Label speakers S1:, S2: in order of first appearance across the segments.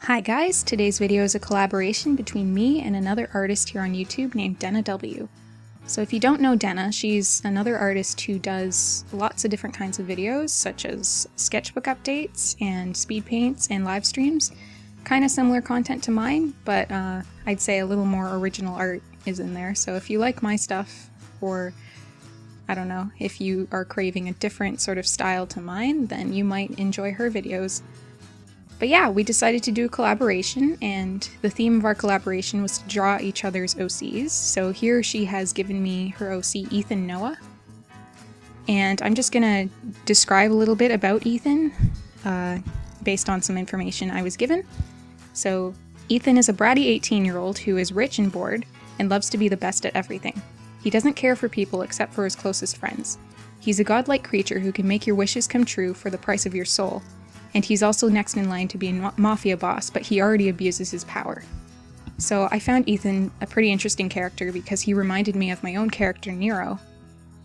S1: Hi guys, today's video is a collaboration between me and another artist here on YouTube named Denna W. So if you don't know Denna, she's another artist who does lots of different kinds of videos, such as sketchbook updates and speed paints and live streams. Kind of similar content to mine, but I'd say a little more original art is in there. So if you like my stuff, or I don't know, if you are craving a different sort of style to mine, then you might enjoy her videos. But yeah, we decided to do a collaboration, and the theme of our collaboration was to draw each other's OCs. So here she has given me her OC Ethan Noah, and I'm just gonna describe a little bit about Ethan based on some information I was given. So Ethan is a bratty 18-year-old who is rich and bored and loves to be the best at everything. He doesn't care for people except for his closest friends. He's a godlike creature who can make your wishes come true for the price of your soul. And he's also next in line to be a mafia boss, but he already abuses his power. So I found Ethan a pretty interesting character because he reminded me of my own character Nero,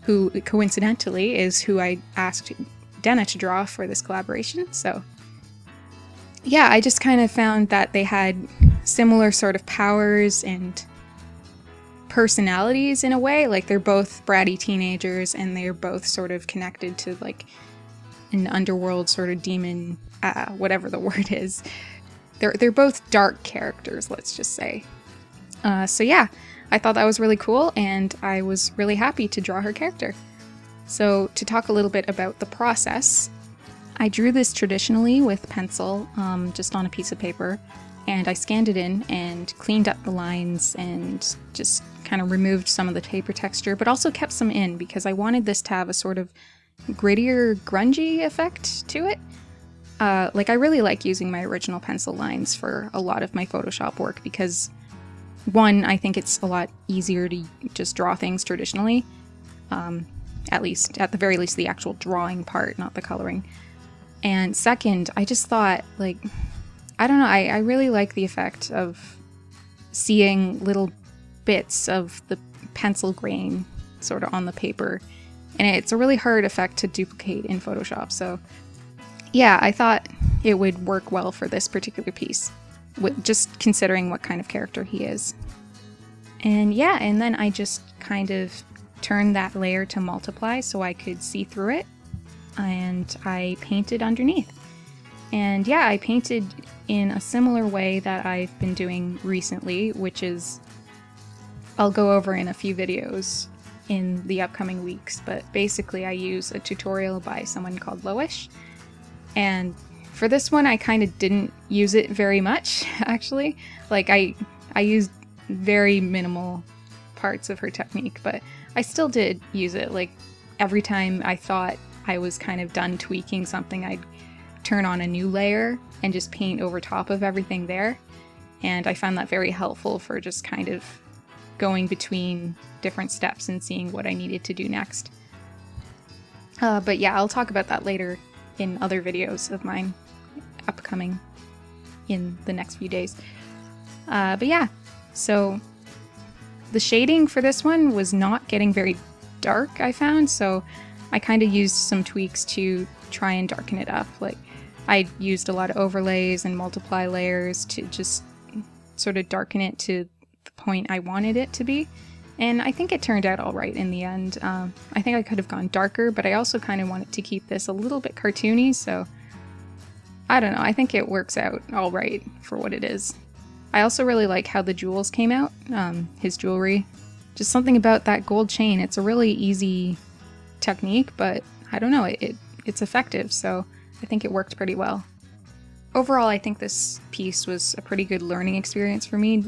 S1: who coincidentally is who I asked Denna to draw for this collaboration. So yeah, I just kind of found that they had similar sort of powers and personalities in a way. Like they're both bratty teenagers and they're both sort of connected to like an underworld sort of demon, whatever the word is. They're both dark characters, let's just say. So yeah, I thought that was really cool, and I was really happy to draw her character. So to talk a little bit about the process, I drew this traditionally with pencil, just on a piece of paper, and I scanned it in and cleaned up the lines and just kind of removed some of the paper texture, but also kept some in because I wanted this to have a sort of grittier, grungy effect to it. Like I really like using my original pencil lines for a lot of my Photoshop work because one, I think it's a lot easier to just draw things traditionally, at the very least the actual drawing part, not the coloring. And second, I just thought, like, I don't know, I really like the effect of seeing little bits of the pencil grain sort of on the paper. And it's a really hard effect to duplicate in Photoshop, so yeah, I thought it would work well for this particular piece, with just considering what kind of character he is. And yeah, and then I just kind of turned that layer to multiply so I could see through it, and I painted underneath. And yeah, I painted in a similar way that I've been doing recently, which is, I'll go over in a few videos in the upcoming weeks, but basically I use a tutorial by someone called Loish, and for this one I kind of didn't use it very much, actually. Like I used very minimal parts of her technique, but I still did use it. Like every time I thought I was kind of done tweaking something, I'd turn on a new layer and just paint over top of everything there, and I found that very helpful for just kind of going between different steps and seeing what I needed to do next. But yeah, I'll talk about that later in other videos of mine upcoming in the next few days. But yeah, so the shading for this one was not getting very dark, I found, so I kind of used some tweaks to try and darken it up. Like I used a lot of overlays and multiply layers to just sort of darken it to the point I wanted it to be, and I think it turned out all right in the end. I think I could have gone darker, but I also kind of wanted to keep this a little bit cartoony, so I don't know, I think it works out all right for what it is. I also really like how the jewels came out, his jewelry. Just something about that gold chain. It's a really easy technique, but I don't know, it's effective, so I think it worked pretty well. Overall, I think this piece was a pretty good learning experience for me.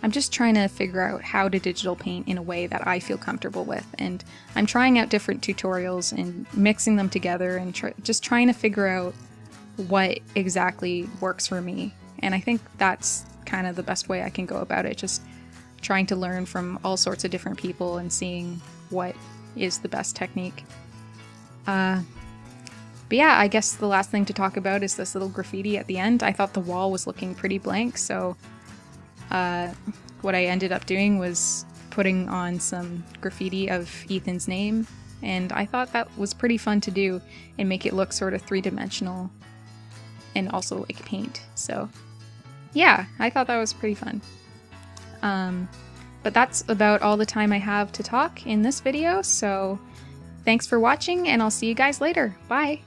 S1: I'm just trying to figure out how to digital paint in a way that I feel comfortable with, and I'm trying out different tutorials and mixing them together and just trying to figure out what exactly works for me. And I think that's kind of the best way I can go about it, just trying to learn from all sorts of different people and seeing what is the best technique. But yeah, I guess the last thing to talk about is this little graffiti at the end. I thought the wall was looking pretty blank, so what I ended up doing was putting on some graffiti of Ethan's name, and I thought that was pretty fun to do and make it look sort of three-dimensional and also like paint. So yeah, I thought that was pretty fun. But that's about all the time I have to talk in this video, so thanks for watching, and I'll see you guys later. Bye!